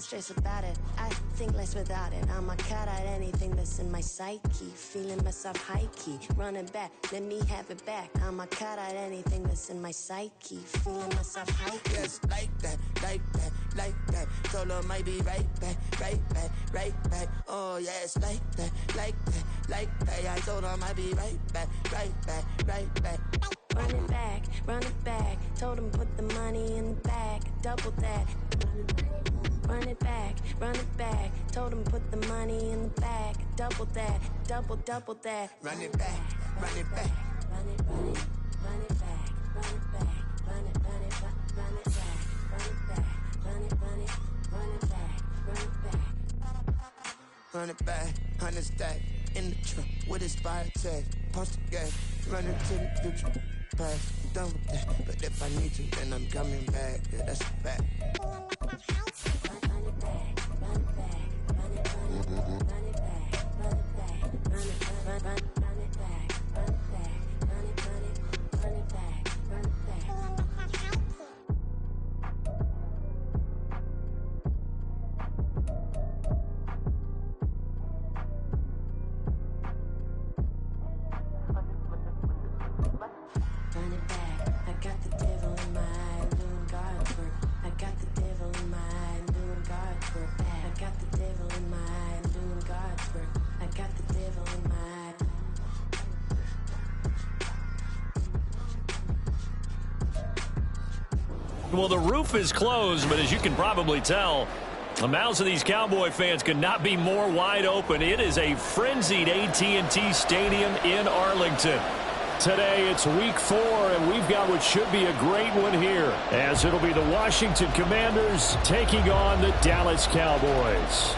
stress about it. I think less without it. I'ma cut out anything that's in my psyche. Feeling myself high-key, running back, let me have it back. I'ma cut out anything that's in my psyche. Feeling myself high-key. Yes, like that, like that, like that. Solo might be right back, right back, right back. Oh yes, like that, like that, like that. I told her I might be right back, right back, right back. Run it back. Told him put the money in the bag, double that. Run it back. Told him put the money in the bag, double that, double that. Run it back, run it back. Run it back, run it back, run it back, run it back, run it back, run it back, run it back. Run it back, 100 stack in the trunk with his fire tag. Post the gas, run into the future. Past, I'm done with that. But if I need to, then I'm coming back. Yeah, that's a fact. Run it back, run it back, run it back, run it back, run it back, run it back, run it back, run it back, run it back, run it back. Run it back, I got the devil in my eye, doing God's work. I got the devil in my eye, doing God's work. I got the devil in my eye, doing God's work. I got the devil in my eye. Well, the roof is closed, but as you can probably tell, the mouths of these Cowboy fans could not be more wide open. It is a frenzied AT&T Stadium in Arlington. Today, it's week 4, and we've got what should be a great one here, as it'll be the Washington Commanders taking on the Dallas Cowboys.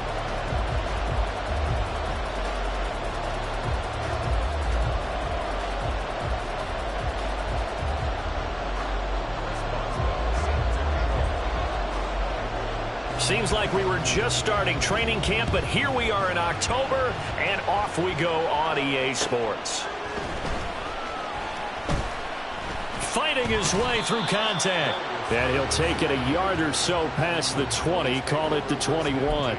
Seems like we were just starting training camp, but here we are in October, and off we go on EA Sports. Fighting his way through contact. And he'll take it a yard or so past the 20, call it the 21.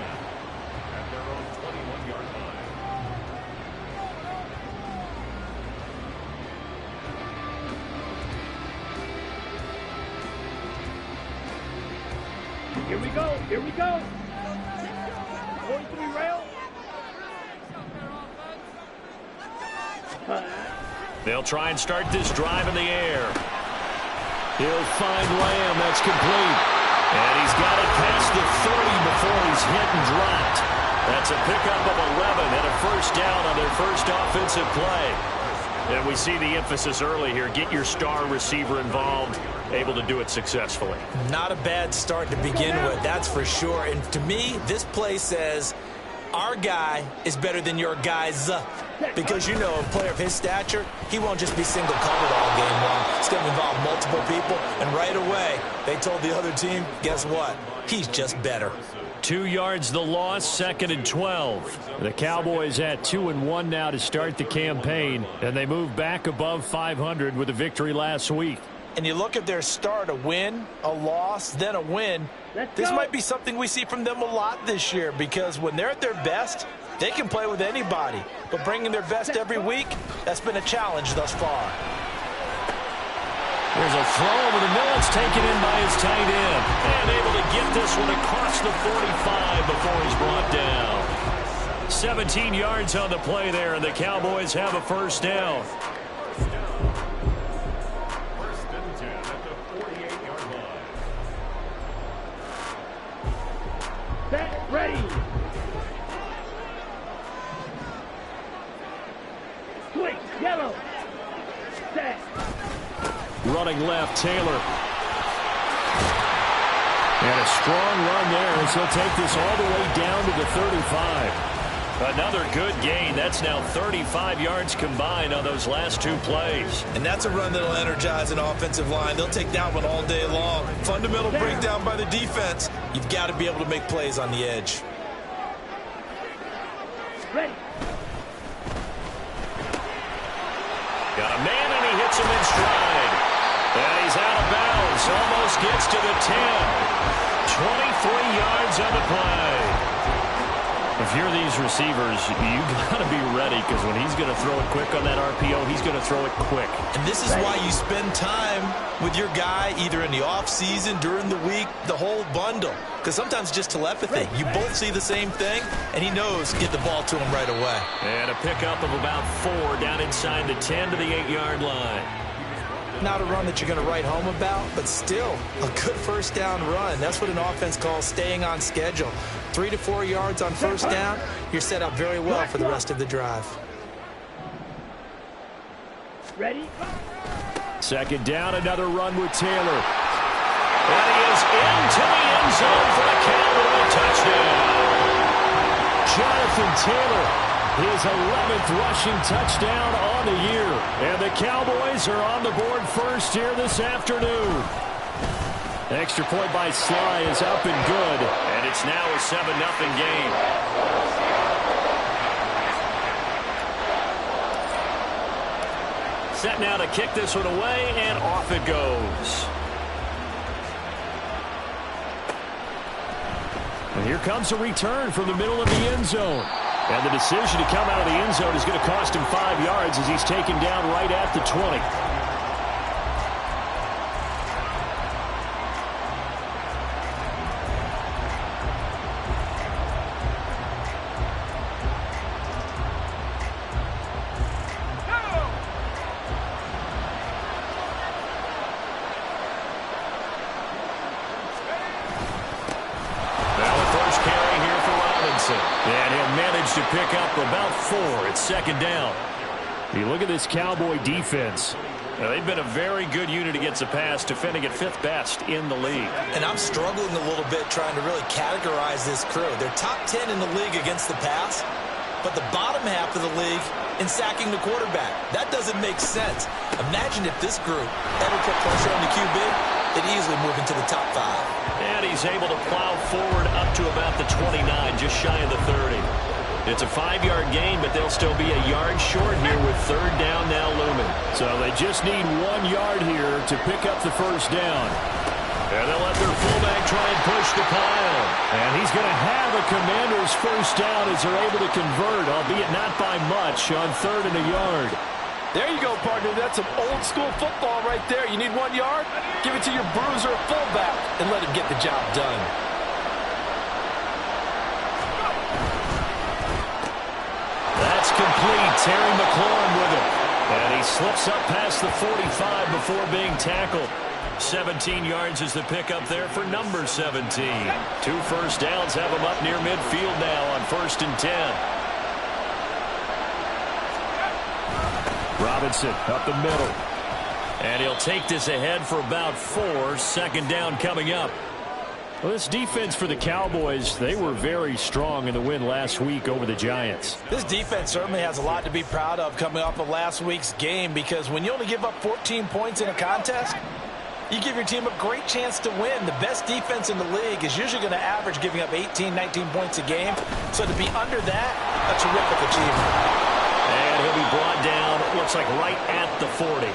Here we go, here we go. 43 rail. They'll try and start this drive in the air. He'll find Lamb. That's complete. And he's got it past the 30 before he's hit and dropped. That's a pickup of 11 and a first down on their first offensive play. And we see the emphasis early here. Get your star receiver involved. Able to do it successfully. Not a bad start to begin with, that's for sure. And to me, this play says our guy is better than your guys. Because, you know, a player of his stature, he won't just be single covered all game long. It's going to involve multiple people. And right away, they told the other team, guess what? He's just better. 2 yards the loss, 2nd and 12. The Cowboys at 2-1 now to start the campaign. And they move back above 500 with a victory last week. And you look at their start, a win, a loss, then a win. This might be something we see from them a lot this year, because when they're at their best, they can play with anybody. But bringing their best every week, that's been a challenge thus far. There's a throw over the middle. It's taken in by his tight end. And able to get this one across the 45 before he's brought down. 17 yards on the play there, and the Cowboys have a first down. Set, ready. Switch, yellow. Set. Running left, Taylor. And a strong run there as he'll take this all the way down to the 35. Another good gain. That's now 35 yards combined on those last 2 plays. And that's a run that'll energize an offensive line. They'll take that one all day long. Fundamental breakdown by the defense. You've got to be able to make plays on the edge. Ready. Got a man, and he hits him in stride. And he's out of bounds. Almost gets to the 10. 23 yards yards on the play. If you're these receivers, you got to be ready, because when he's going to throw it quick on that RPO, he's going to throw it quick. And this is why you spend time with your guy either in the offseason, during the week, the whole bundle. Because sometimes just telepathy. You both see the same thing, and he knows to get the ball to him right away. And a pickup of about 4 down inside the 10 to the 8-yard line. Not a run that you're going to write home about, but still a good first down run. That's what an offense calls staying on schedule. 3 to 4 yards on first down, you're set up very well for the rest of the drive. Ready? Second down, another run with Taylor. And he is into the end zone for the Cowboy touchdown. Jonathan Taylor, his 11th rushing touchdown on the year. And the Cowboys are on the board first here this afternoon. Extra point by Sly is up and good. And it's now a 7-0 game. Set now to kick this one away, and off it goes. And here comes a return from the middle of the end zone. And the decision to come out of the end zone is going to cost him 5 yards as he's taken down right at the 20. And he'll manage to pick up about 4 at second down. You look at this Cowboy defense. They've been a very good unit against the pass, defending at 5th best in the league. And I'm struggling a little bit trying to really categorize this crew. They're top 10 in the league against the pass, but the bottom half of the league in sacking the quarterback. That doesn't make sense. Imagine if this group ever put pressure on the QB, they'd easily move into the top 5. And he's able to plow forward up to about the 29, just shy of the 30. It's a 5-yard gain, but they'll still be a yard short here with third down now looming. So they just need 1 yard here to pick up the first down. And they'll let their fullback try and push the pile. And he's going to have a Commander's first down as they're able to convert, albeit not by much, on 3rd and a yard. There you go, partner. That's some old-school football right there. You need 1 yard? Give it to your bruiser fullback and let him get the job done. That's complete. Terry McLaurin with it. And he slips up past the 45 before being tackled. 17 yards is the pickup there for number 17. 2 first downs have him up near midfield now on 1st and 10. Robinson up the middle. And he'll take this ahead for about 4. Second down coming up. Well, this defense for the Cowboys, they were very strong in the win last week over the Giants. This defense certainly has a lot to be proud of coming off of last week's game, because when you only give up 14 points in a contest, you give your team a great chance to win. The best defense in the league is usually going to average giving up 18, 19 points a game. So to be under that, a terrific achievement. And he'll be brought down, it looks like right at the 40.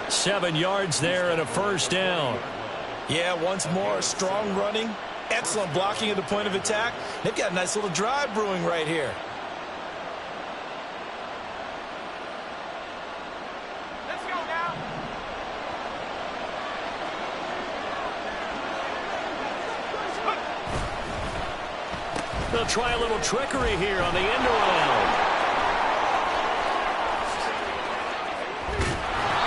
7 yards there and a first down. Yeah, once more, strong running, excellent blocking at the point of attack. They've got a nice little drive brewing right here. Let's go now. They'll try a little trickery here on the end around.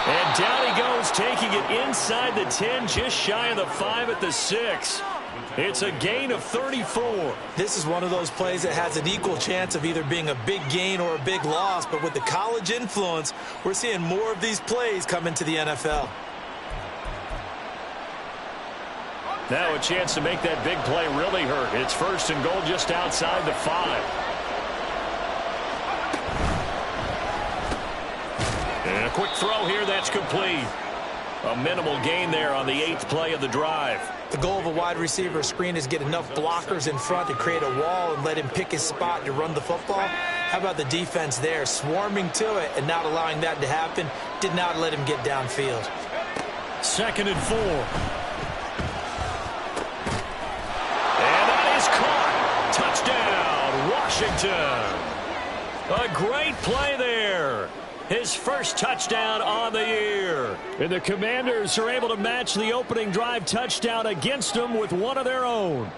And down he goes, taking it inside the 10, just shy of the 5 at the 6. It's a gain of 34. This is one of those plays that has an equal chance of either being a big gain or a big loss, but with the college influence, we're seeing more of these plays come into the NFL. Now a chance to make that big play really hurt. It's 1st and goal just outside the 5. And a quick throw here, that's complete. A minimal gain there on the 8th play of the drive. The goal of a wide receiver screen is get enough blockers in front to create a wall and let him pick his spot to run the football. How about the defense there, swarming to it and not allowing that to happen? Did not let him get downfield. 2nd and 4. And out Washington. A great play there. His first touchdown on the year. And the Commanders are able to match the opening drive touchdown against them with one of their own.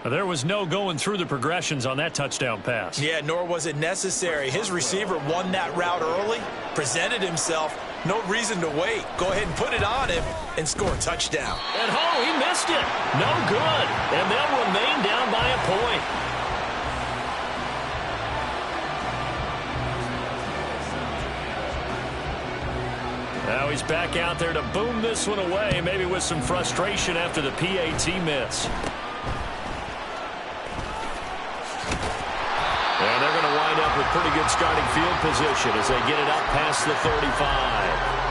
There was no going through the progressions on that touchdown pass. Yeah, nor was it necessary. His receiver won that route early, presented himself. No reason to wait. Go ahead and put it on him and score a touchdown. And he missed it. No good. And they'll remain down by a point. Now he's back out there to boom this one away, maybe with some frustration after the PAT miss. And they're going to wind up with pretty good starting field position as they get it up past the 35.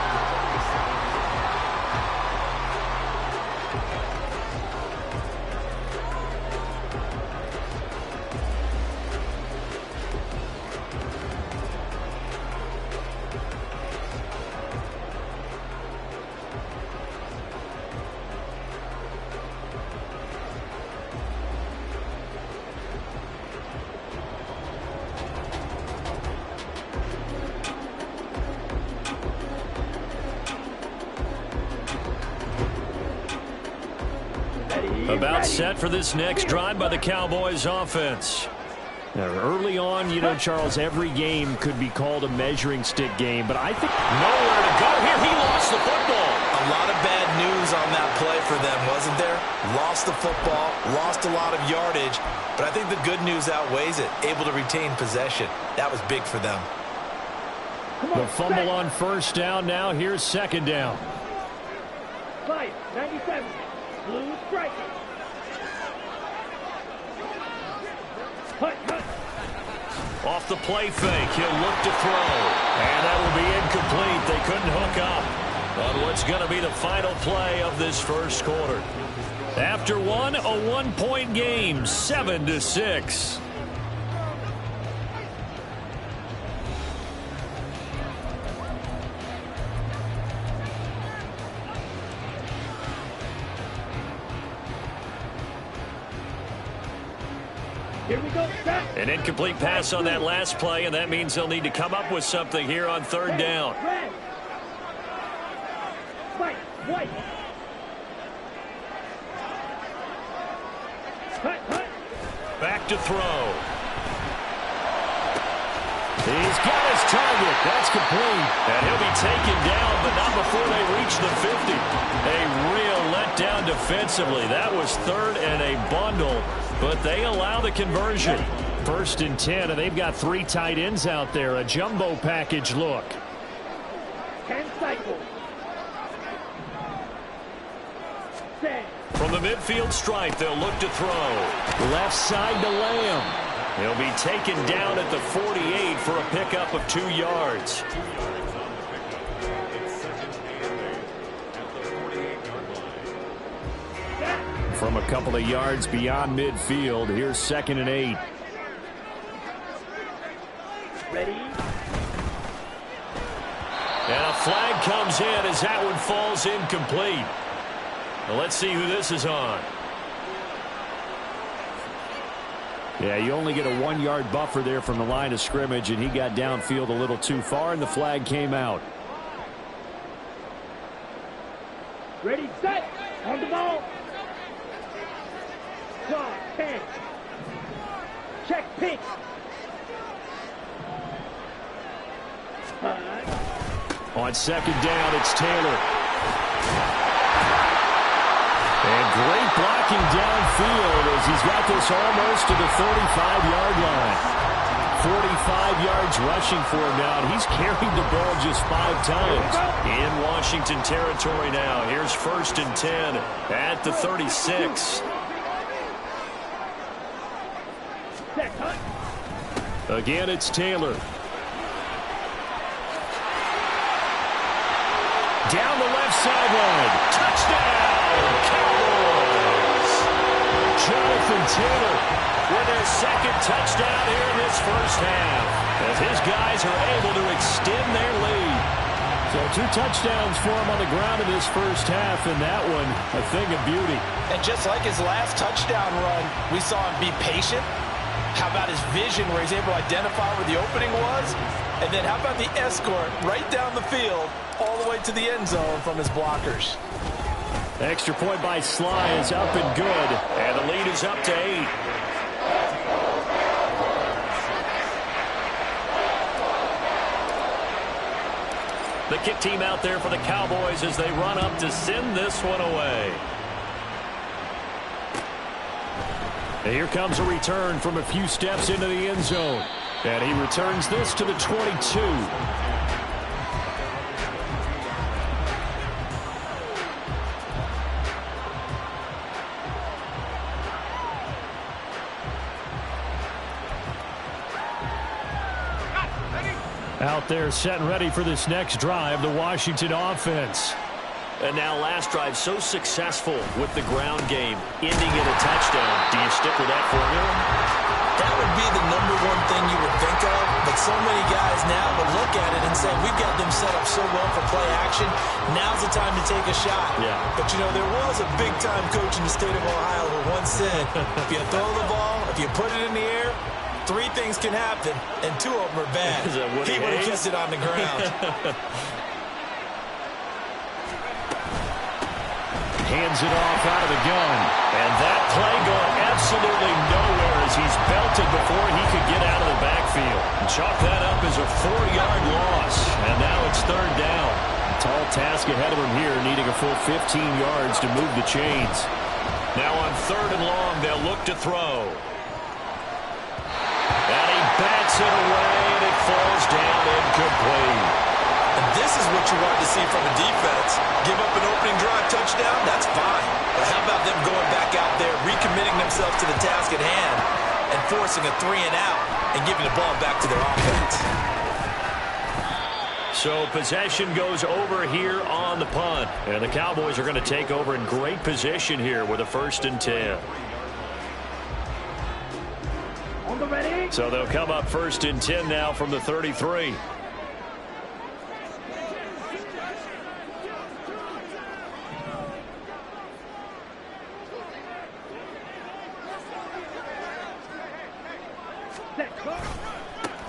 About set for this next drive by the Cowboys offense. Now, early on, Charles, every game could be called a measuring stick game, but I think nowhere to go here. He lost the football. A lot of bad news on that play for them, wasn't there? Lost the football, lost a lot of yardage, but I think the good news outweighs it. Able to retain possession. That was big for them. The fumble on first down. Now here's second down. 5-97. Blue strike. Off the play fake, he'll look to throw. And that will be incomplete. They couldn't hook up on what's going to be the final play of this first quarter. After one, a 1-point game, 7-6. Here we go, set. An incomplete pass on that last play, and that means they'll need to come up with something here on third down. Red. White. Cut. Back to throw. He's got his target. That's complete. And he'll be taken down, but not before they reach the 50. A real letdown defensively. That was third and a bundle, but they allow the conversion. First and 10, and they've got 3 tight ends out there. A jumbo package look. 10 cycles. Set. From the midfield stripe, they'll look to throw. Left side to Lamb. He'll be taken down at the 48 for a pickup of 2 yards. From a couple of yards beyond midfield, here's 2nd and 8. Ready. And a flag comes in as that one falls incomplete. Well, let's see who this is on. Yeah, you only get a 1-yard buffer there from the line of scrimmage, and he got downfield a little too far, and the flag came out. Ready, set. On the ball. 10. Check pick. On second down, it's Taylor. And great blocking downfield as he's got this almost to the 35-yard line. 45 yards rushing for him now, and he's carried the ball just 5 times. In Washington territory now. Here's 1st and 10 at the 36. Again, it's Taylor. Down the left sideline. Touchdown, Cowboys! Jonathan Taylor with their 2nd touchdown here in this first half, as his guys are able to extend their lead. So 2 touchdowns for him on the ground in this first half, and that one a thing of beauty. And just like his last touchdown run, we saw him be patient. How about his vision where he's able to identify where the opening was? And then how about the escort right down the field all the way to the end zone from his blockers? Extra point by Sly is up and good, and the lead is up to 8. The kick team out there for the Cowboys as they run up to send this one away. And here comes a return from a few steps into the end zone. And he returns this to the 22. Out there set and ready for this next drive, the Washington offense. And now last drive so successful with the ground game, ending in a touchdown. Do you stick with that formula? That would be the #1 thing you would think of, but so many guys now would look at it and say, we've got them set up so well for play action. Now's the time to take a shot. Yeah. But, you know, there was a big-time coach in the state of Ohio who once said, if you throw the ball, if you put it in the air, 3 things can happen, and 2 of them are bad. He would have kissed it on the ground. Hands it off out of the gun. And that play going absolutely nowhere as he's belted before he could get out of the backfield. And chalk that up as a 4-yard loss. And now it's 3rd down. Tall task ahead of him here, needing a full 15 yards to move the chains. Now on 3rd and long, they'll look to throw. And he bats it away, and it falls down incomplete. And this is what you want to see from a defense. Give up an opening drive touchdown, that's fine. But how about them going back out there, recommitting themselves to the task at hand, and forcing a 3-and-out, and giving the ball back to their offense. So possession goes over here on the punt. And the Cowboys are going to take over in great position here with a 1st and 10. So they'll come up 1st and 10 now from the 33.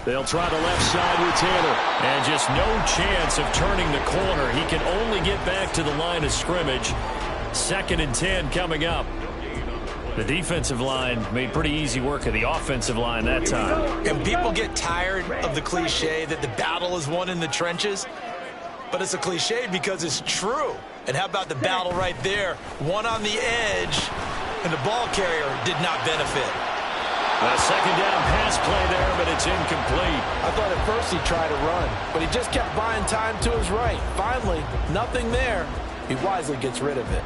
They'll try the left side with Taylor. And just no chance of turning the corner. He can only get back to the line of scrimmage. 2nd and 10 coming up. The defensive line made pretty easy work of the offensive line that time. And people get tired of the cliche that the battle is won in the trenches. But it's a cliche because it's true. And how about the battle right there? One on the edge, and the ball carrier did not benefit. A 2nd down pass play there, but it's incomplete. I thought at first he tried to run, but he just kept buying time to his right. Finally, nothing there. He wisely gets rid of it.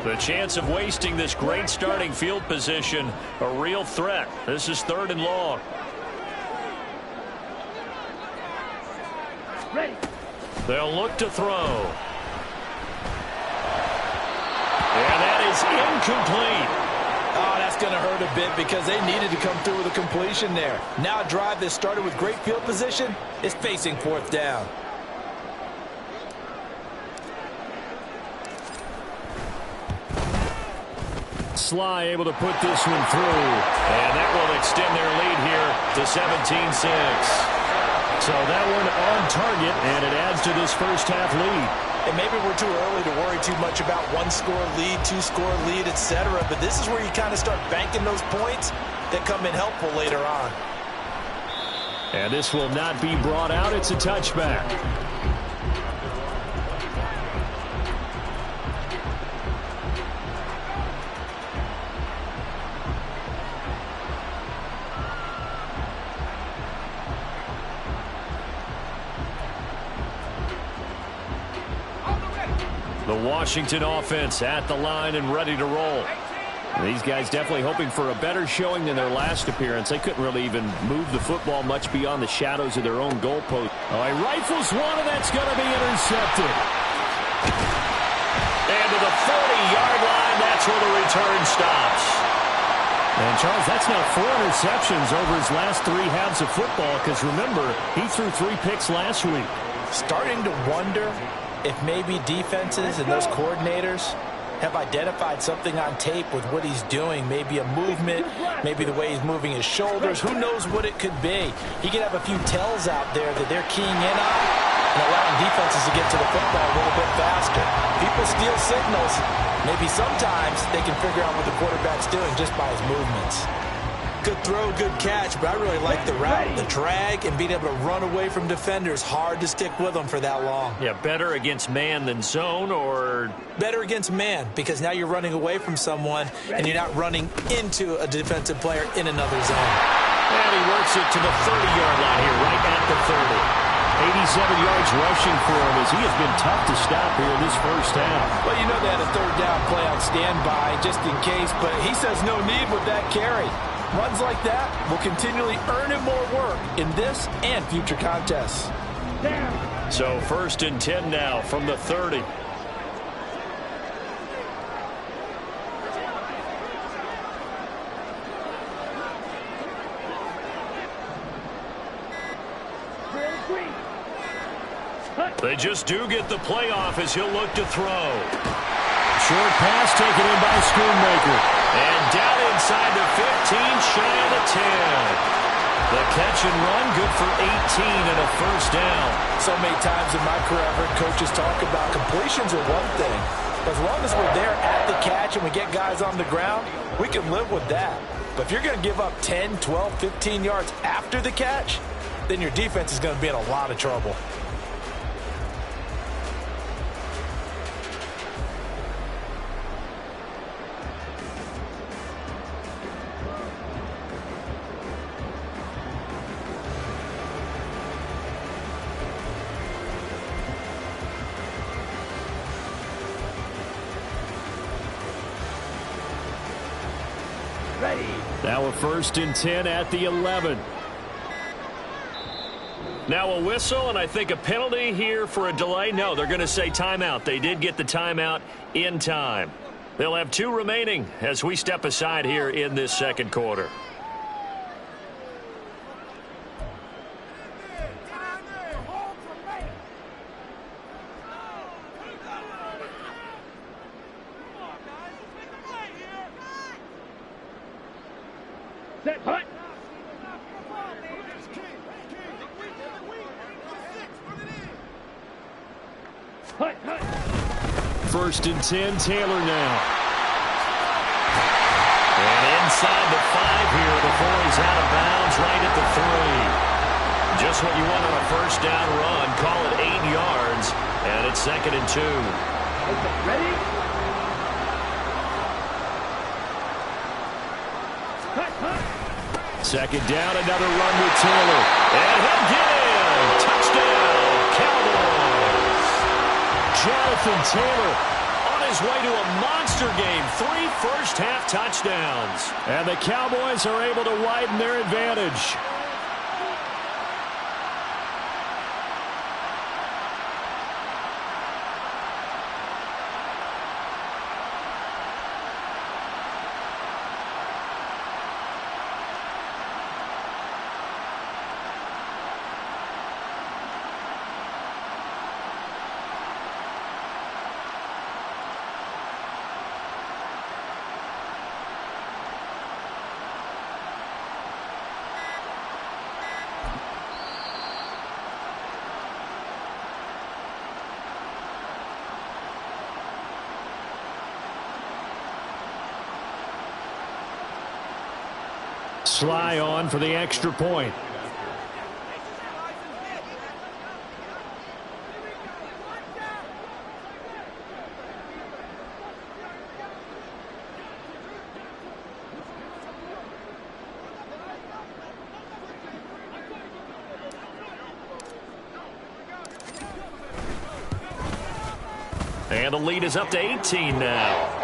The chance of wasting this great starting field position, a real threat. This is 3rd and long. Ready. They'll look to throw. And that is incomplete. Oh, that's going to hurt a bit because they needed to come through with a completion there. Now a drive that started with great field position is facing 4th down. Sly able to put this one through. And that will extend their lead here to 17-6. So that one on target, and it adds to this first half lead. And maybe we're too early to worry too much about 1-score lead, 2-score lead, etc. But this is where you kind of start banking those points that come in helpful later on. And this will not be brought out. It's a touchback. The Washington offense at the line and ready to roll. These guys definitely hoping for a better showing than their last appearance. They couldn't really even move the football much beyond the shadows of their own goalpost. Oh, he rifles one, and that's going to be intercepted. And to the 40-yard line, that's where the return stops. And, Charles, that's now 4 interceptions over his last 3 halves of football because, remember, he threw 3 picks last week. Starting to wonder if maybe defenses and those coordinators have identified something on tape with what he's doing. Maybe a movement, maybe the way he's moving his shoulders. Who knows what it could be? He could have a few tells out there that they're keying in on and allowing defenses to get to the football a little bit faster. People steal signals. Maybe sometimes they can figure out what the quarterback's doing just by his movements. Good throw, good catch, but I really like the route, the drag, and being able to run away from defenders. Hard to stick with them for that long. Yeah, better against man than zone, or? Better against man, because now you're running away from someone, and you're not running into a defensive player in another zone. And he works it to the 30-yard line here, right at the 30. 87 yards rushing for him as he has been tough to stop here in this first half. Well, you know they had a third down play on standby just in case, but he says no need with that carry. Runs like that will continually earn him more work in this and future contests. So 1st and 10 now from the 30. They just do get the playoff as he'll look to throw. Short pass taken in by Schoonmaker. And down inside the 15, shy of the 10. The catch and run, good for 18 and a first down. So many times in my career, I've heard coaches talk about completions are one thing. But as long as we're there at the catch and we get guys on the ground, we can live with that. But if you're going to give up 10, 12, 15 yards after the catch, then your defense is going to be in a lot of trouble. Now a 1st and 10 at the 11. Now a whistle, and I think a penalty here for a delay. No, they're going to say timeout. They did get the timeout in time. They'll have 2 remaining as we step aside here in this second quarter. Set, hut. 1st and 10, Taylor now. And inside the 5 here before he's out of bounds, right at the 3. Just what you want on a first down run. Call it 8 yards, and it's 2nd and 2. Okay, ready? Second down, another run with Taylor. And he'll get in. Touchdown, Cowboys. Jonathan Taylor on his way to a monster game. 3 first-half touchdowns. And the Cowboys are able to widen their advantage. Sly on for the extra point. And the lead is up to 18 now.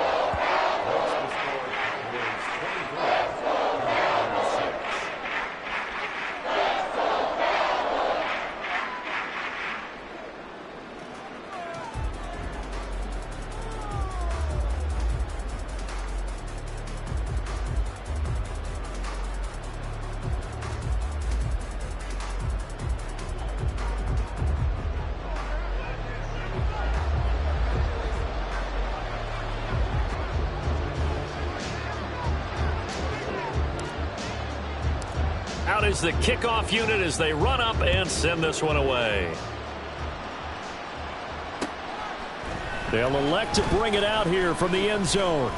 out is the kickoff unit as they run up and send this one away. They'll elect to bring it out here from the end zone.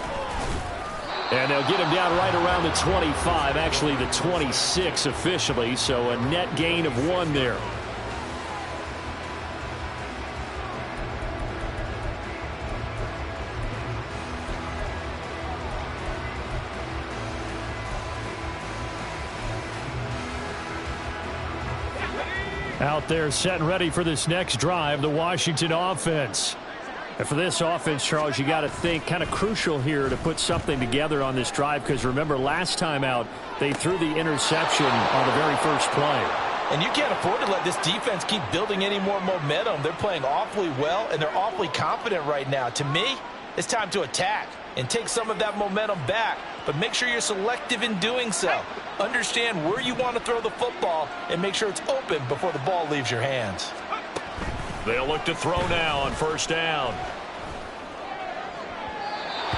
And they'll get him down right around the 25, actually the 26 officially, so a net gain of 1 there. Out there set and ready for this next drive, the Washington offense. And for this offense, Charles, you got to think kind of crucial here to put something together on this drive, because remember last time out they threw the interception on the very first play. And you can't afford to let this defense keep building any more momentum. They're playing awfully well, and they're awfully confident right now. To me, it's time to attack and take some of that momentum back, but make sure you're selective in doing so. Understand where you want to throw the football and make sure it's open before the ball leaves your hands. They'll look to throw now on first down.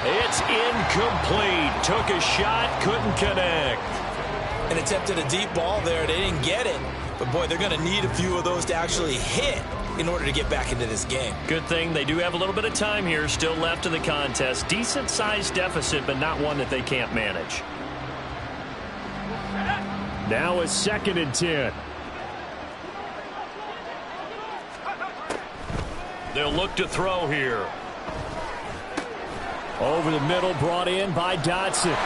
It's incomplete. Took a shot, couldn't connect. And attempted a deep ball there. They didn't get it. But, boy, they're going to need a few of those to actually hit in order to get back into this game. Good thing they do have a little bit of time here still left in the contest. Decent-sized deficit, but not one that they can't manage. Now a 2nd and 10. They'll look to throw here. Over the middle, brought in by Dotson.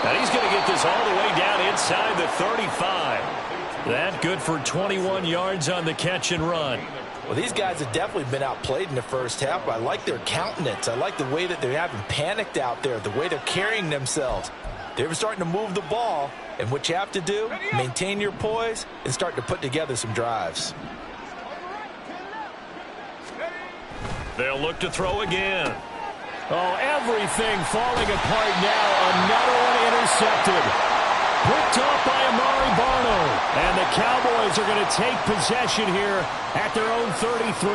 And he's going to get this all the way down inside the 35. That good for 21 yards on the catch and run. Well, these guys have definitely been outplayed in the first half. I like their countenance. I like the way that they haven't panicked out there, the way they're carrying themselves. They're starting to move the ball, and what you have to do, maintain your poise and start to put together some drives. They'll look to throw again. Oh, everything falling apart now. Another one intercepted. Picked off by Amari Barno. And the Cowboys are going to take possession here at their own 33.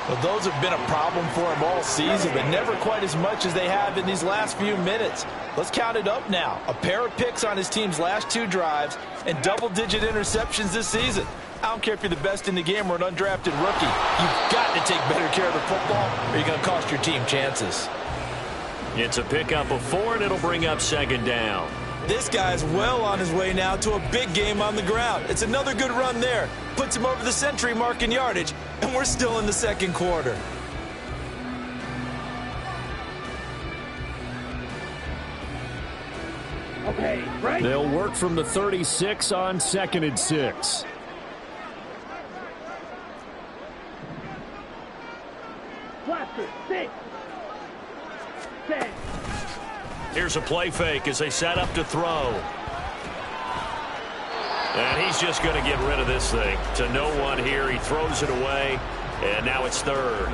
Well, those have been a problem for them all season, but never quite as much as they have in these last few minutes. Let's count it up now. A pair of picks on his team's last 2 drives and double-digit interceptions this season. I don't care if you're the best in the game or an undrafted rookie. You've got to take better care of the football or you're going to cost your team chances. It's a pickup of 4, and it'll bring up 2nd down. This guy's well on his way now to a big game on the ground. It's another good run there. Puts him over the century mark in yardage, and we're still in the 2nd quarter. Okay, right. They'll work from the 36 on 2nd and 6. Cluster, 6. 10. Here's a play fake as they set up to throw. And he's just going to get rid of this thing to no one here. He throws it away, and now it's 3rd.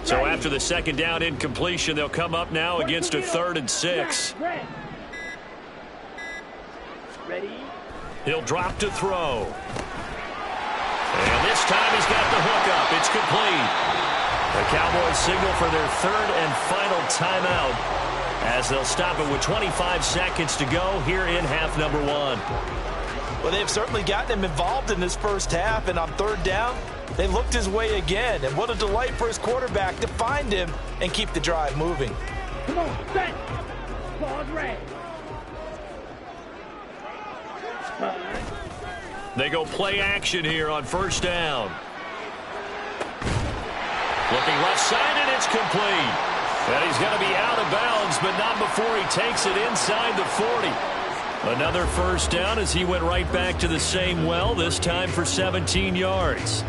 So after the 2nd down incompletion, they'll come up now against a 3rd and 6. Ready? He'll drop to throw. And this time he's got the hook up. It's complete. The Cowboys signal for their 3rd and final timeout as they'll stop it with 25 seconds to go here in half number 1. Well, they've certainly gotten him involved in this first half, and on 3rd down, they looked his way again. And what a delight for his quarterback to find him and keep the drive moving. Come on, set. Pause, red. They go play action here on 1st down. Looking left side, and it's complete. And he's going to be out of bounds, but not before he takes it inside the 40. Another 1st down as he went right back to the same well, this time for 17 yards.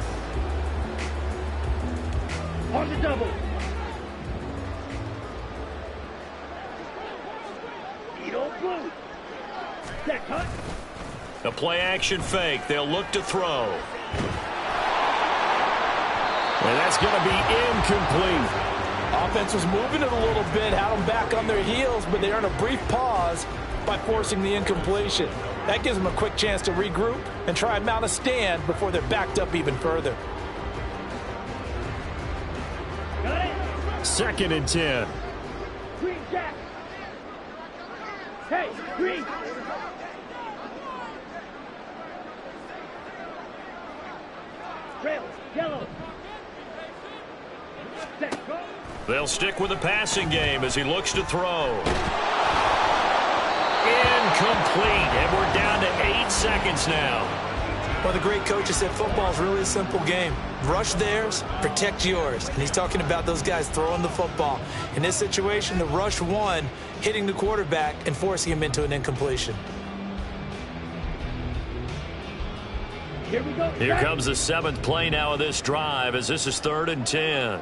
On the double. blue. Set, cut. The play action fake. They'll look to throw. And that's going to be incomplete. Offense was moving it a little bit, had them back on their heels, but they earned a brief pause by forcing the incompletion. That gives them a quick chance to regroup and try and mount a stand before they're backed up even further. Got it. 2nd and 10. Green jack. Hey, green. Trail, yellow. Set, go. They'll stick with the passing game as he looks to throw. Incomplete, and we're down to 8 seconds now. Well, the great coach has said football is really a simple game. Rush theirs, protect yours. And he's talking about those guys throwing the football. In this situation, the rush won, hitting the quarterback and forcing him into an incompletion. Here we go. Here comes the 7th play now of this drive as this is 3rd and 10.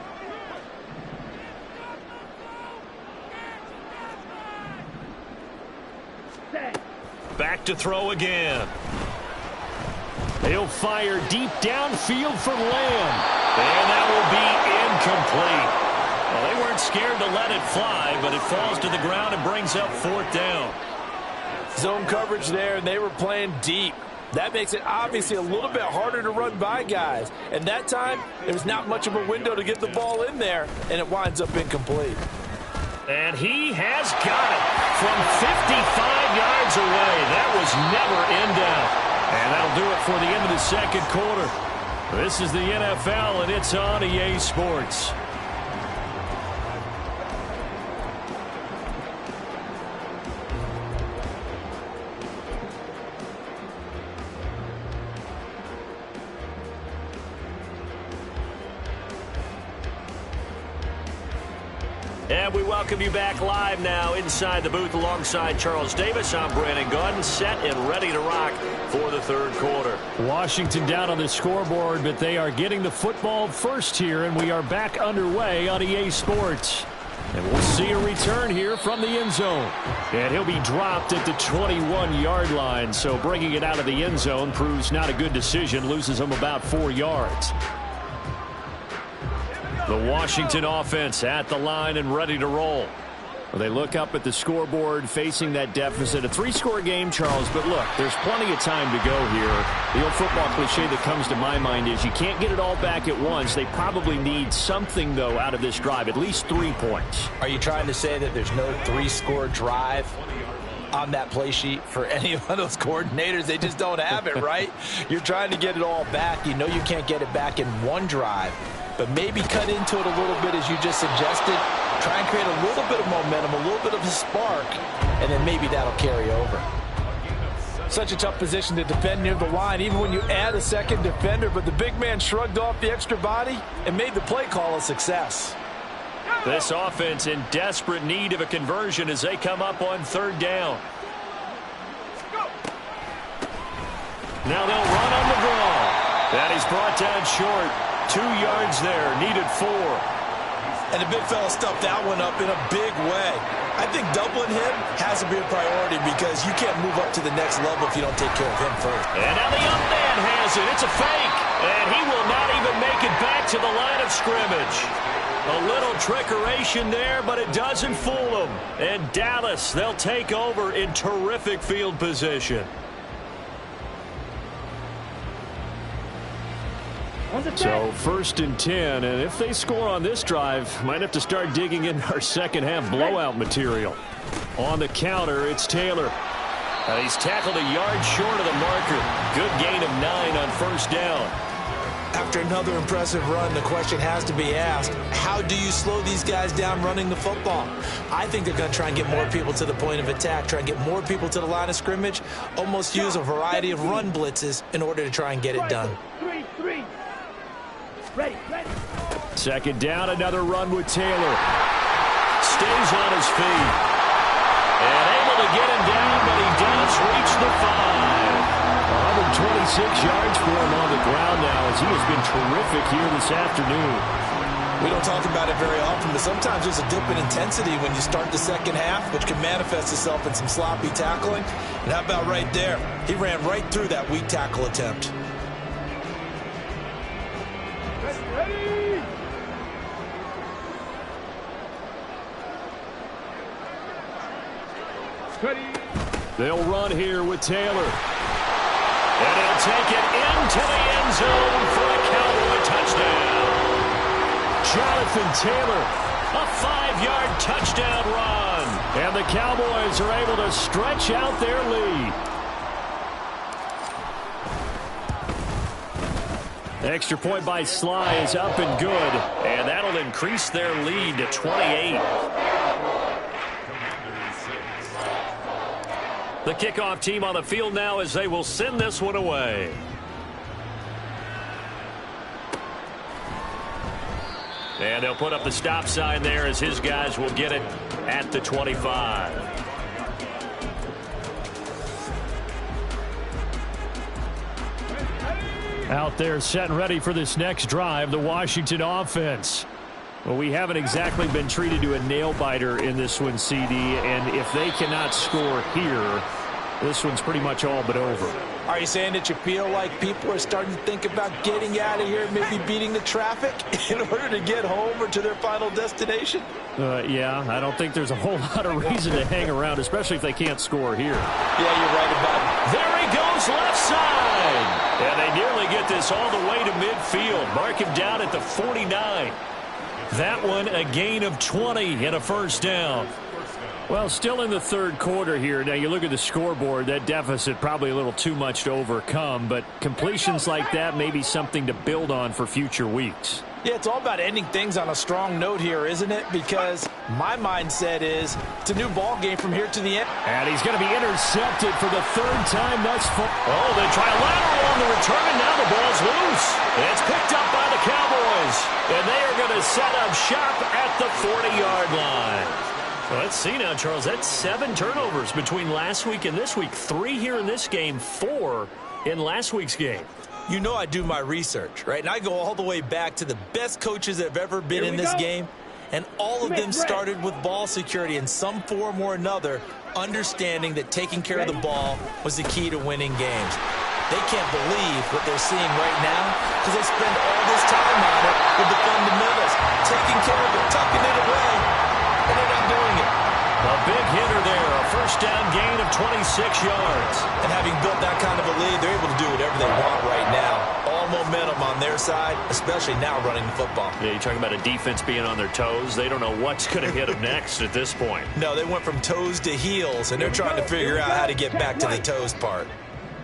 Set. Back to throw again. He'll fire deep downfield for Lamb. And that will be incomplete. Well, they weren't scared to let it fly, but it falls to the ground and brings up 4th down. Zone coverage there, and they were playing deep. That makes it obviously a little bit harder to run by guys. And that time, there's not much of a window to get the ball in there, and it winds up incomplete. And he has got it from 55 yards away. That was never in doubt. And that'll do it for the end of the 2nd quarter. This is the NFL, and it's on EA Sports. And we welcome you back live now inside the booth alongside Charles Davis. I'm Brandon Gaudin, set and ready to rock for the 3rd quarter. Washington down on the scoreboard, but they are getting the football first here, and we are back underway on EA Sports. And we'll see a return here from the end zone. And he'll be dropped at the 21-yard line, so bringing it out of the end zone proves not a good decision, loses them about 4 yards. The Washington offense at the line and ready to roll. Well, they look up at the scoreboard facing that deficit. A 3-score game, Charles, but look, there's plenty of time to go here. The old football cliche that comes to my mind is you can't get it all back at once. They probably need something, though, out of this drive, at least 3 points. Are you trying to say that there's no 3-score drive on that play sheet for any of those coordinators? They just don't have it, right? You're trying to get it all back. You know you can't get it back in one drive. But maybe cut into it a little bit as you just suggested. Try and create a little bit of momentum, a little bit of a spark, and then maybe that'll carry over. Such a tough position to defend near the line, even when you add a second defender. But the big man shrugged off the extra body and made the play call a success. This offense in desperate need of a conversion as they come up on 3rd down. Now they'll run on the draw. That is brought down short. 2 yards there, needed 4. And the big fella stuffed that one up in a big way. I think doubling him has to be a priority because you can't move up to the next level if you don't take care of him first. And now the up man has it. It's a fake. And he will not even make it back to the line of scrimmage. A little trickeration there, but it doesn't fool them. And Dallas, they'll take over in terrific field position. So 1st and 10, and if they score on this drive, might have to start digging in our second-half blowout material. On the counter, it's Taylor. He's tackled a yard short of the marker. Good gain of 9 on 1st down. After another impressive run, the question has to be asked, how do you slow these guys down running the football? I think they're going to try and get more people to the point of attack, try and get more people to the line of scrimmage, almost use a variety of run blitzes in order to try and get it done. 3-3. Ready. 2nd down, another run with Taylor. Stays on his feet. And able to get him down, but he does reach the 5. 126 yards for him on the ground now as he has been terrific here this afternoon. We don't talk about it very often, but sometimes there's a dip in intensity when you start the second half, which can manifest itself in some sloppy tackling. And how about right there? He ran right through that weak tackle attempt. Ready. Ready. They'll run here with Taylor. And he'll take it into the end zone for a Cowboy touchdown. Jonathan Taylor, a 5-yard touchdown run. And the Cowboys are able to stretch out their lead. Extra point by Sly is up and good. And that'll increase their lead to 28. The kickoff team on the field now as they will send this one away. And they'll put up the stop sign there as his guys will get it at the 25. Out there set and ready for this next drive, the Washington offense. Well, we haven't exactly been treated to a nail-biter in this one, CD, and if they cannot score here, this one's pretty much all but over. Are you saying that you feel like people are starting to think about getting out of here, maybe beating the traffic in order to get home or to their final destination? Yeah, I don't think there's a whole lot of reason to hang around, especially if they can't score here. Yeah, you're right about it. There he goes, left side. And they nearly get this all the way to midfield. Mark him down at the 49. That one a gain of 20 and a first down. Well, still in the third quarter here. Now, you look at the scoreboard, that deficit probably a little too much to overcome, but completions like that may be something to build on for future weeks. Yeah, it's all about ending things on a strong note here, isn't it? Because my mindset is it's a new ball game from here to the end. And he's going to be intercepted for the third time thus far. Oh, they try a lateral on the return, and now the ball's loose. It's picked up by the Cowboys, and they are going to set up shop at the 40-yard line. Well, let's see now, Charles. That's 7 turnovers between last week and this week. 3 here in this game, 4 in last week's game. You know I do my research, right? And I go all the way back to the best coaches that have ever been in this game. And all of them started with ball security in some form or another, understanding that taking care of the ball was the key to winning games. They can't believe what they're seeing right now because they spend all this time on it with the fundamentals, taking care of it, tucking it away, and they're not doing it. A big hitter there, a first down gain of 26 yards. And having built that kind of a lead, they're able to do whatever they want right now. All momentum on their side, especially now running the football. Yeah, you're talking about a defense being on their toes. They don't know what's going to hit them next at this point. No, they went from toes to heels, and they're trying to figure out how to get back to the toes part.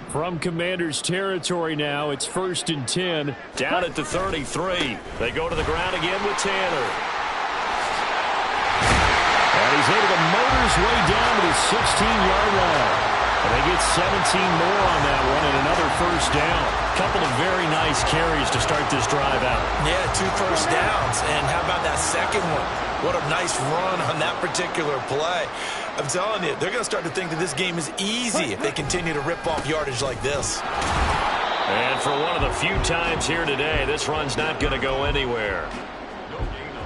From Commanders territory now, it's 1st and 10, down at the 33. They go to the ground again with Taylor. And he's able to motor his way down to the 16-yard line. And they get 17 more on that one and another first down. Couple of very nice carries to start this drive out. Yeah, 2 first downs. And how about that second one? What a nice run on that particular play. I'm telling you, they're going to start to think that this game is easy if they continue to rip off yardage like this. And for one of the few times here today, this run's not going to go anywhere.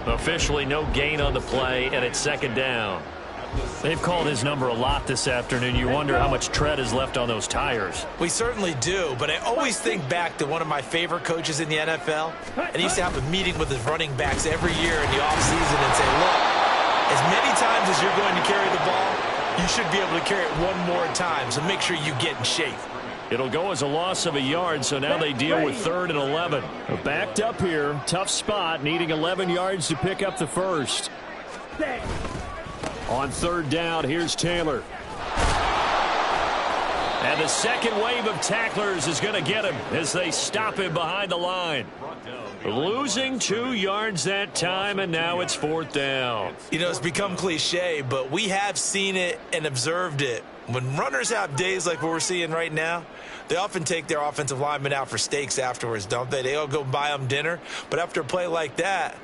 Officially no gain on the play, and it's second down. They've called his number a lot this afternoon. You wonder how much tread is left on those tires. We certainly do, but I always think back to one of my favorite coaches in the NFL, and he used to have a meeting with his running backs every year in the offseason and say, look, as many times as you're going to carry the ball, you should be able to carry it one more time, so make sure you get in shape. It'll go as a loss of a yard, so now they deal with 3rd and 11. Backed up here, tough spot, needing 11 yards to pick up the first. On 3rd down, here's Taylor. And the second wave of tacklers is going to get him as they stop him behind the line. Losing 2 yards that time, and now it's 4th down. You know, it's become cliche, but we have seen it and observed it. When runners have days like what we're seeing right now, they often take their offensive linemen out for steaks afterwards, don't they? They all go buy them dinner. But after a play like that,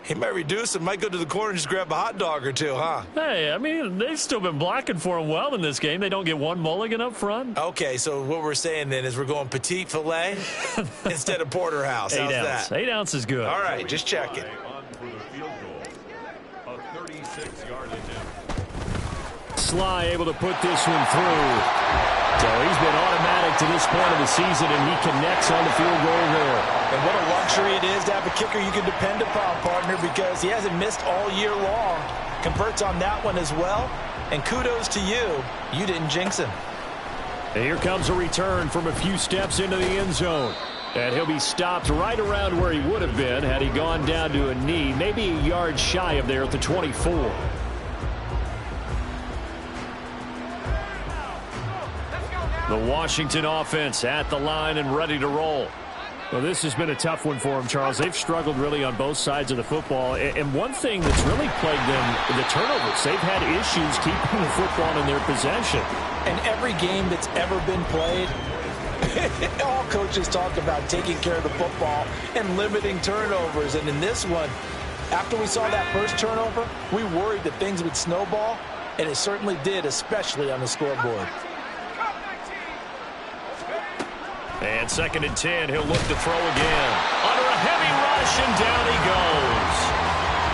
he might reduce and might go to the corner and just grab a hot dog or two, huh? Hey, I mean, they've still been blocking for him well in this game. They don't get one mulligan up front. Okay, so what we're saying then is we're going petite filet instead of porterhouse. How's that? 8 ounce is good. All right, just checking. for the field goal. A 36-yard attempt. Sly able to put this one through. So he's been automatic to this point of the season, and he connects on the field goal there. And what a luxury it is to have a kicker you can depend upon, partner, because he hasn't missed all year long. Converts on that one as well. And kudos to you. You didn't jinx him. And here comes a return from a few steps into the end zone. And he'll be stopped right around where he would have been had he gone down to a knee, maybe a yard shy of there at the 24. The Washington offense at the line and ready to roll. Well, this has been a tough one for them, Charles. They've struggled really on both sides of the football. And one thing that's really plagued them, the turnovers. They've had issues keeping the football in their possession. And every game that's ever been played, all coaches talk about taking care of the football and limiting turnovers. And in this one, after we saw that first turnover, we worried that things would snowball. And it certainly did, especially on the scoreboard. And 2nd and 10, he'll look to throw again. Under a heavy rush, and down he goes.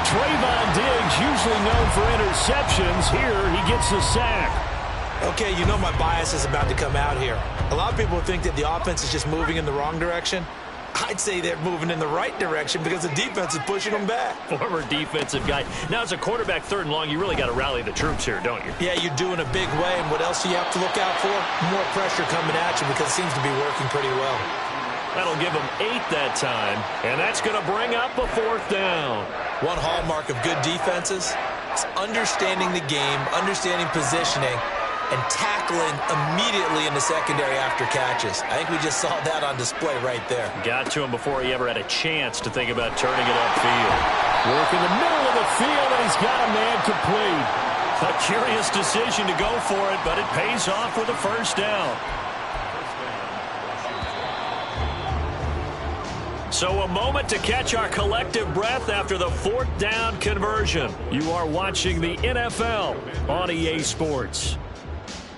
Trayvon Diggs, usually known for interceptions. Here, he gets the sack. Okay, you know my bias is about to come out here. A lot of people think that the offense is just moving in the wrong direction. I'd say they're moving in the right direction because the defense is pushing them back. Former defensive guy. Now, as a quarterback, 3rd and long, you really got to rally the troops here, don't you? Yeah, you're doing a big way, and what else do you have to look out for? More pressure coming at you because it seems to be working pretty well. That'll give them 8 that time, and that's going to bring up a 4th down. One hallmark of good defenses is understanding the game, understanding positioning, and tackling immediately in the secondary after catches. I think we just saw that on display right there. Got to him before he ever had a chance to think about turning it upfield. Work in the middle of the field, and he's got a man complete. A curious decision to go for it, but it pays off with a 1st down. So a moment to catch our collective breath after the 4th down conversion. You are watching the NFL on EA Sports.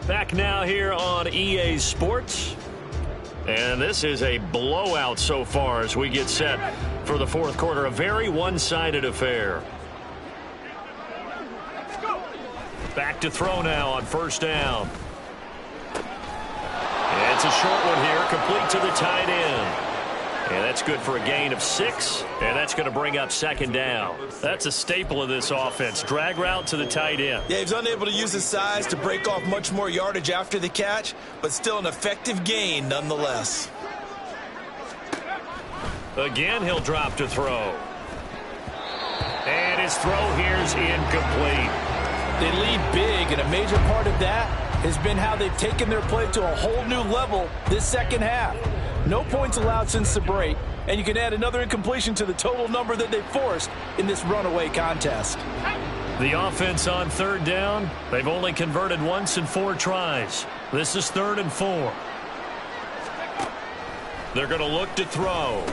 Back now here on EA Sports. And this is a blowout so far as we get set for the 4th quarter. A very one-sided affair. Back to throw now on 1st down. And it's a short one here, complete to the tight end. And that's good for a gain of 6, and that's going to bring up 2nd down. That's a staple of this offense. Drag route to the tight end. Yeah, he's unable to use his size to break off much more yardage after the catch, but still an effective gain nonetheless. Again, he'll drop to throw. And his throw here's incomplete. They lead big, and a major part of that has been how they've taken their play to a whole new level this 2nd half. No points allowed since the break, and you can add another incompletion to the total number that they forced in this runaway contest. The offense on 3rd down, they've only converted once in 4 tries. This is 3rd and 4. They're going to look to throw.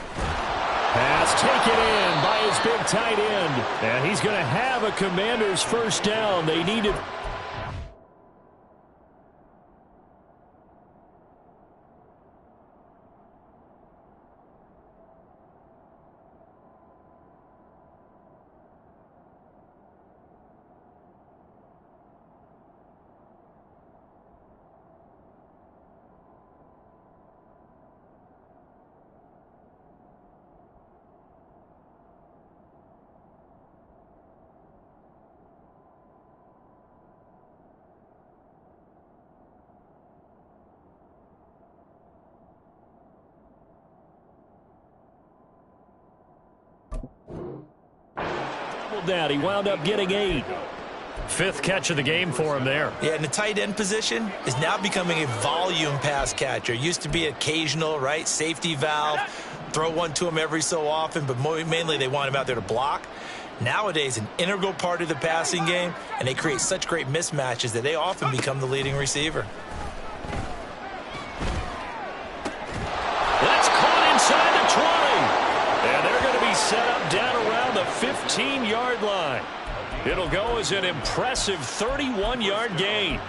Pass taken in by his big tight end, and he's going to have a Commanders 1st down. They needed... Down. He wound up getting 8. 5th catch of the game for him there. Yeah, and the tight end position is now becoming a volume pass catcher. Used to be occasional, right? Safety valve. Throw one to him every so often, but mainly they want him out there to block. Nowadays, an integral part of the passing game, and they create such great mismatches that they often become the leading receiver. That's caught inside the 20. And they're going to be set up down around the 15-yard line. It'll go as an impressive 31-yard gain.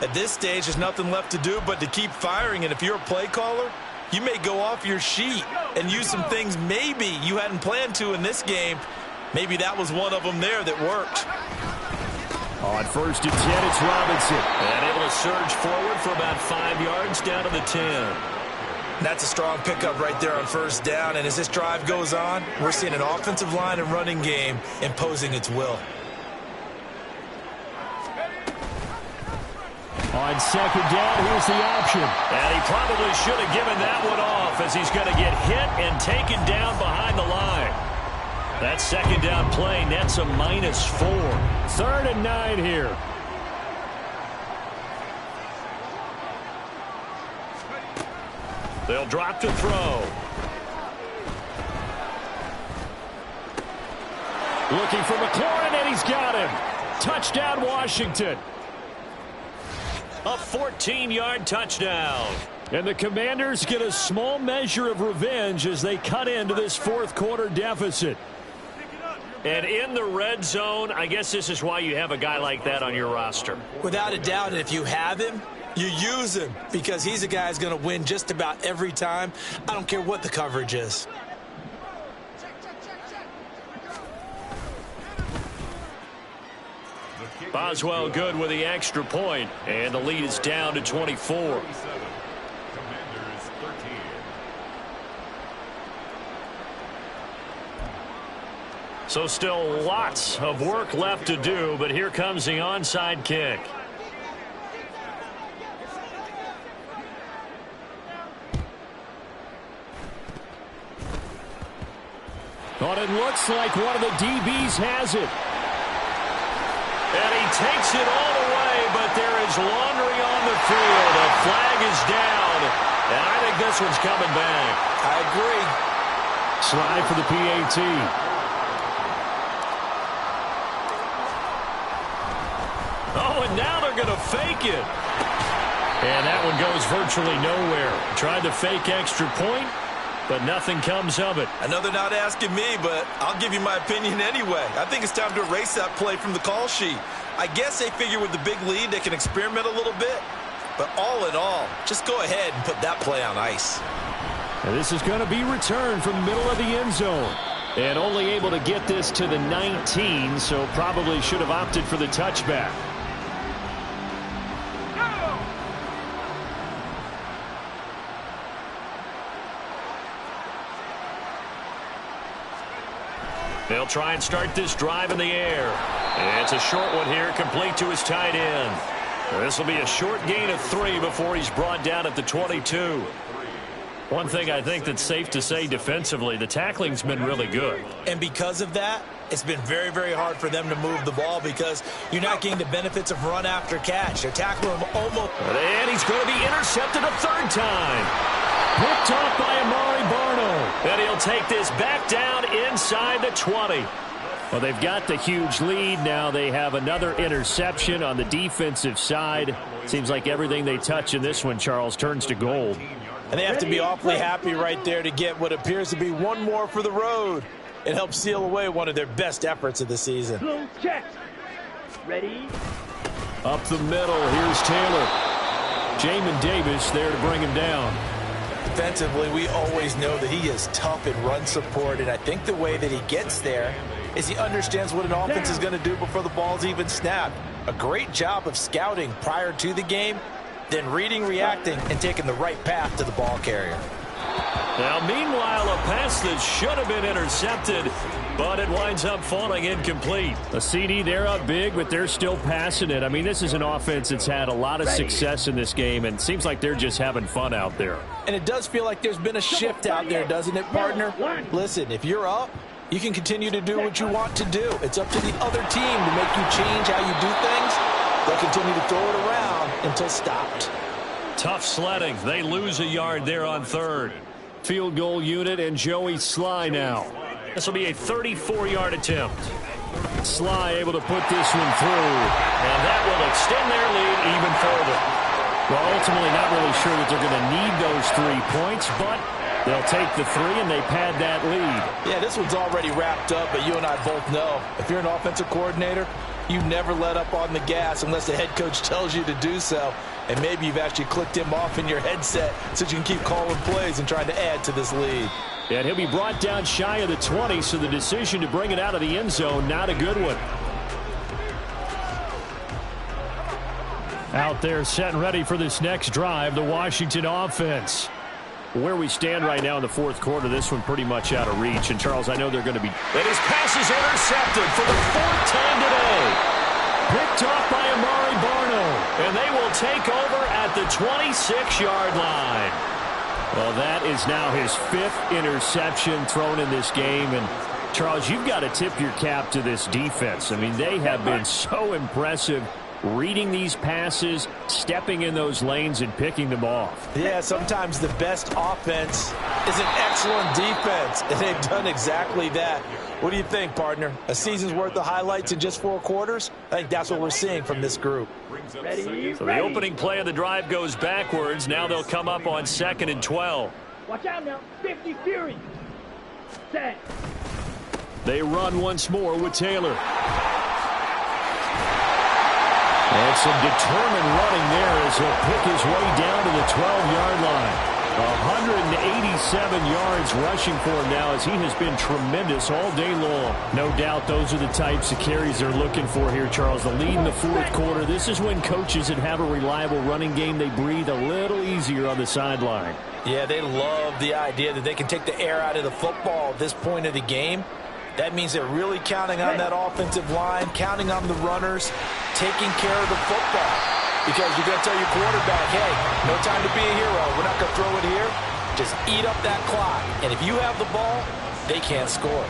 At this stage, there's nothing left to do but to keep firing, and if you're a play caller, you may go off your sheet and use some things maybe you hadn't planned to in this game Maybe that was one of them there that worked. On 1st and 10, it's Robinson. And able to surge forward for about 5 yards down to the 10. That's a strong pickup right there on 1st down. And as this drive goes on, we're seeing an offensive line and running game imposing its will. On 2nd down, here's the option. And he probably should have given that one off as he's going to get hit and taken down behind the line. That 2nd down play nets a -4. 3rd and 9 here. They'll drop to throw. Looking for McLaurin, and he's got him. Touchdown, Washington. A 14-yard touchdown. And the Commanders get a small measure of revenge as they cut into this 4th quarter deficit. And in the red zone, I guess this is why you have a guy like that on your roster. Without a doubt, and if you have him, you use him because he's a guy who's going to win just about every time. I don't care what the coverage is. Boswell good with the extra point, and the lead is down to 24. So still lots of work left to do, but here comes the onside kick. But it looks like one of the DBs has it. And he takes it all the way, but there is laundry on the field. A flag is down, and I think this one's coming back. I agree. Slide for the PAT. Oh, and now they're going to fake it. And that one goes virtually nowhere. Tried to fake extra point, but nothing comes of it. I know they're not asking me, but I'll give you my opinion anyway. I think it's time to erase that play from the call sheet. I guess they figure with the big lead they can experiment a little bit. But all in all, just go ahead and put that play on ice. And this is going to be returned from the middle of the end zone. And only able to get this to the 19, so probably should have opted for the touchback. They'll try and start this drive in the air. And it's a short one here, complete to his tight end. This will be a short gain of 3 before he's brought down at the 22. One thing I think that's safe to say defensively, the tackling's been really good. And because of that, it's been very, very hard for them to move the ball because you're not getting the benefits of run after catch. They're tackling him almost. And he's going to be intercepted a 3rd time. Picked off by Amari Barno. And he'll take this back down inside the 20. Well, they've got the huge lead. Now they have another interception on the defensive side. Seems like everything they touch in this one, Charles, turns to gold. And they have to be awfully happy right there to get what appears to be one more for the road. It helps seal away one of their best efforts of the season. Check. Ready? Up the middle, here's Taylor. Jamin Davis there to bring him down. Defensively, we always know that he is tough in run support, and I think the way that he gets there is he understands what an offense is going to do before the ball's even snapped. A great job of scouting prior to the game, then reading, reacting, and taking the right path to the ball carrier. Now, meanwhile, a pass that should have been intercepted, but it winds up falling incomplete. A CD, they're up big, but they're still passing it. I mean, this is an offense that's had a lot of success in this game, and it seems like they're just having fun out there. And it does feel like there's been a shift out there, doesn't it, partner? Listen, if you're up, you can continue to do what you want to do. It's up to the other team to make you change how you do things. They'll continue to throw it around until stopped. Tough sledding. They lose a yard there on 3rd. Field goal unit and Joey Sly now. This will be a 34-yard attempt. Sly able to put this one through, and that will extend their lead even further. Well, ultimately not really sure that they're going to need those 3 points, but they'll take the 3 and they pad that lead. Yeah, this one's already wrapped up, but you and I both know if you're an offensive coordinator, You never let up on the gas unless the head coach tells you to do so. And maybe you've actually clicked him off in your headset so you can keep calling plays and trying to add to this lead. And he'll be brought down shy of the 20, so the decision to bring it out of the end zone, not a good one. Out there set and ready for this next drive, the Washington offense. Where we stand right now in the fourth quarter, this one pretty much out of reach. And, Charles, I know they're going to be... And his pass is intercepted for the fourth time today. Picked off by Amari Barno. And they will take over at the 26-yard line. Well, that is now his 5th interception thrown in this game. And, Charles, you've got to tip your cap to this defense. I mean, they have been so impressive reading these passes, stepping in those lanes, and picking them off. Yeah, sometimes the best offense is an excellent defense, and they've done exactly that. What do you think, partner? A season's worth of highlights in just 4 quarters? I think that's what we're seeing from this group. So the opening play of the drive goes backwards. Now they'll come up on 2nd and 12. Watch out now. 50 Fury. Set. They run once more with Taylor. And some determined running there as he'll pick his way down to the 12-yard line. 187 yards rushing for him now as he has been tremendous all day long. No doubt those are the types of carries they're looking for here, Charles. The lead in the fourth quarter. This is when coaches that have a reliable running game, they breathe a little easier on the sideline. Yeah, they love the idea that they can take the air out of the football at this point of the game. That means they're really counting on that offensive line, counting on the runners, taking care of the football. Because you're going to tell your quarterback, hey, no time to be a hero. We're not going to throw it here. Just eat up that clock. And if you have the ball, they can't score.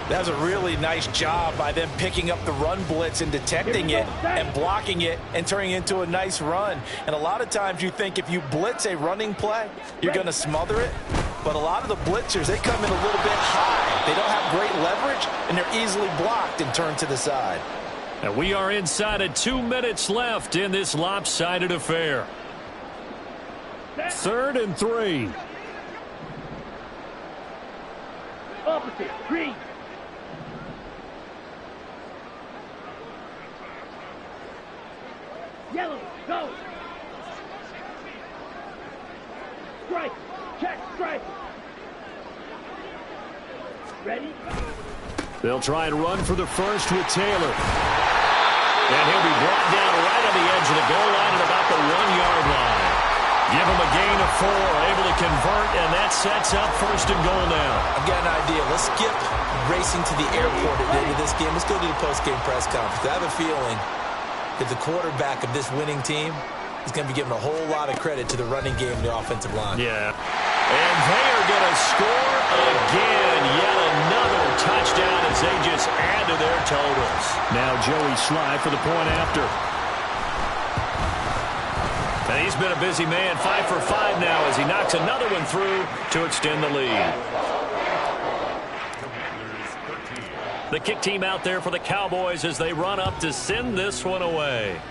That was a really nice job by them picking up the run blitz and detecting it and blocking it and turning it into a nice run. And a lot of times you think if you blitz a running play, you're going to smother it. But a lot of the blitzers, they come in a little bit high. They don't have great leverage, and they're easily blocked and turned to the side. And we are inside of 2 minutes left in this lopsided affair. 3rd and 3. Opposite. Green. Yellow. Go. Strike. Check. Strike. Ready? They'll try and run for the first with Taylor. And he'll be brought down right on the edge of the goal line at about the 1-yard line. Give him a gain of 4, able to convert, and that sets up 1st and goal now. I've got an idea. Let's skip racing to the airport at the end of this game. Let's go to the post-game press conference. I have a feeling that the quarterback of this winning team is going to be given a whole lot of credit to the running game and the offensive line. Yeah. And they are going to score again. Yet another touchdown as they just add to their totals. Now Joey Sly for the point after. And he's been a busy man, 5 for 5 now as he knocks another one through to extend the lead. The kick team out there for the Cowboys as they run up to send this one away.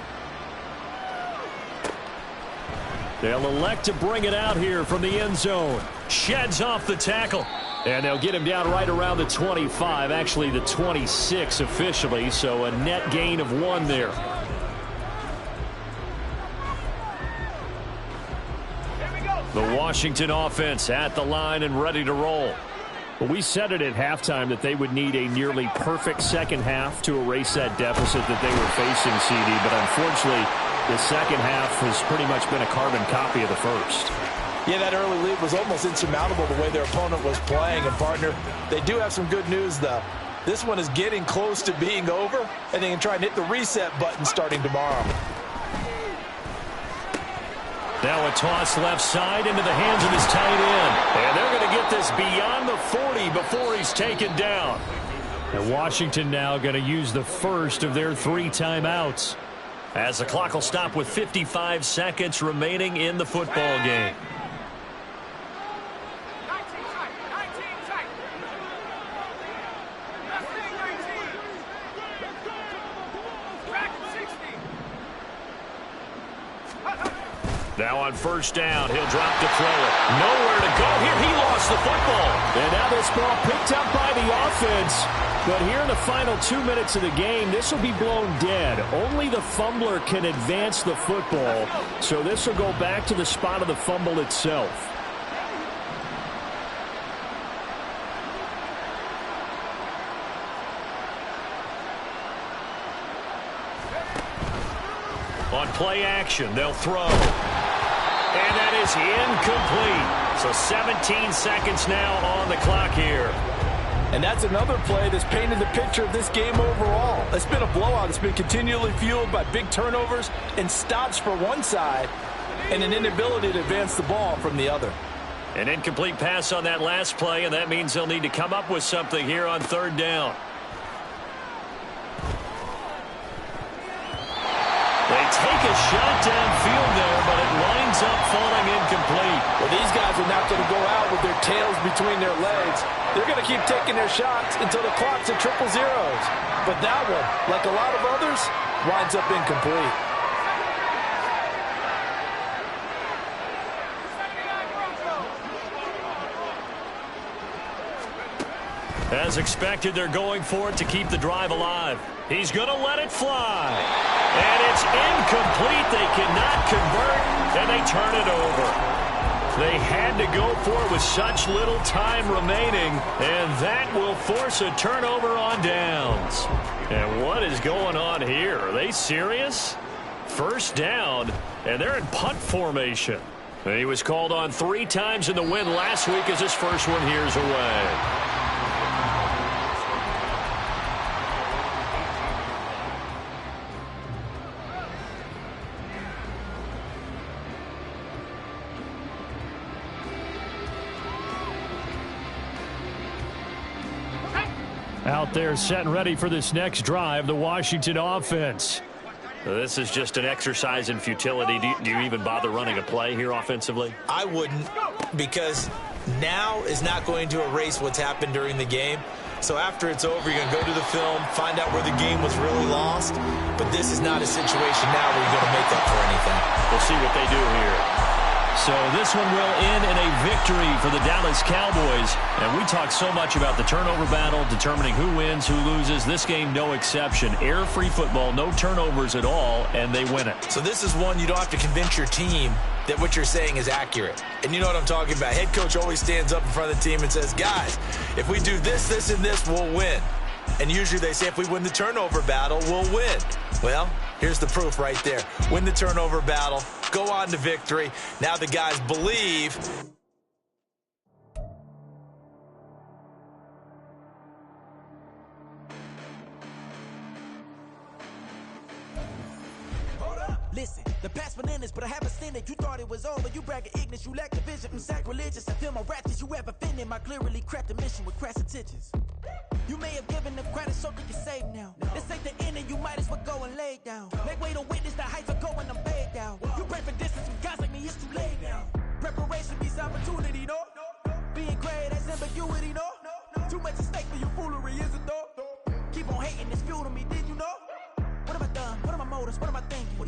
They'll elect to bring it out here from the end zone. Sheds off the tackle. And they'll get him down right around the 25, actually the 26 officially, so a net gain of 1 there. The Washington offense at the line and ready to roll. But we said it at halftime that they would need a nearly perfect second half to erase that deficit that they were facing, CD. But unfortunately, the second half has pretty much been a carbon copy of the first. Yeah, that early lead was almost insurmountable the way their opponent was playing. And, partner, they do have some good news, though. This one is getting close to being over, and they can try and hit the reset button starting tomorrow. Now a toss left side into the hands of his tight end. And they're going to get this beyond the 40 before he's taken down. And Washington now going to use the first of their 3 timeouts, as the clock will stop with 55 seconds remaining in the football game. Now on first down, he'll drop to throw it. Nowhere to go here. He lost the football. And now this ball picked up by the offense. But here in the final 2 minutes of the game, this will be blown dead. Only the fumbler can advance the football. So this will go back to the spot of the fumble itself. On play action, they'll throw. And that is incomplete. So 17 seconds now on the clock here. And that's another play that's painted the picture of this game overall. It's been a blowout. It's been continually fueled by big turnovers and stops for one side and an inability to advance the ball from the other. An incomplete pass on that last play, and that means they'll need to come up with something here on third down. They take a shot downfield there, but it winds up falling incomplete. Well, these guys are not going to go out with their tails between their legs. They're going to keep taking their shots until the clock's at triple zeros. But that one, like a lot of others, winds up incomplete. As expected, they're going for it to keep the drive alive. He's going to let it fly. And it's incomplete. They cannot convert, and they turn it over. They had to go for it with such little time remaining, and that will force a turnover on downs. And what is going on here? Are they serious? First down, and they're in punt formation. And he was called on 3 times in the win last week as his first one here's away. Out there set and ready for this next drive, the Washington offense. This is just an exercise in futility. Do you even bother running a play here offensively? I wouldn't, because now is not going to erase what's happened during the game. So after it's over, you're going to go to the film, find out where the game was really lost. But this is not a situation now where you're going to make up for anything. We'll see what they do here. So this one will end in a victory for the Dallas Cowboys. And we talk so much about the turnover battle, determining who wins, who loses. This game, no exception. Error-free football, no turnovers at all, and they win it. So this is one you don't have to convince your team that what you're saying is accurate. And you know what I'm talking about. Head coach always stands up in front of the team and says, guys, if we do this, this, and this, we'll win. And usually they say if we win the turnover battle, we'll win. Well, here's the proof right there. Win the turnover battle. Go on to victory. Now the guys believe. Listen, the past bananas, but I haven't seen it. You thought it was over. You bragging ignorance. You lack the vision. I'm sacrilegious. I feel my raptors. You ever offended my clearly crafted mission with crass intentions. You may have given them credit so they can save now. This ain't the end and you might as well go and lay down. Make way to witness the heights are going, I'm paid down. You pray for distance from guys like me, it's too late now. Preparation beats opportunity, no? Being great as ambiguity, no? Too much at stake for your foolery, is it though? Keep on hating, it's fuel to me, did you know? What have I done? What are my motives? What am I thinking?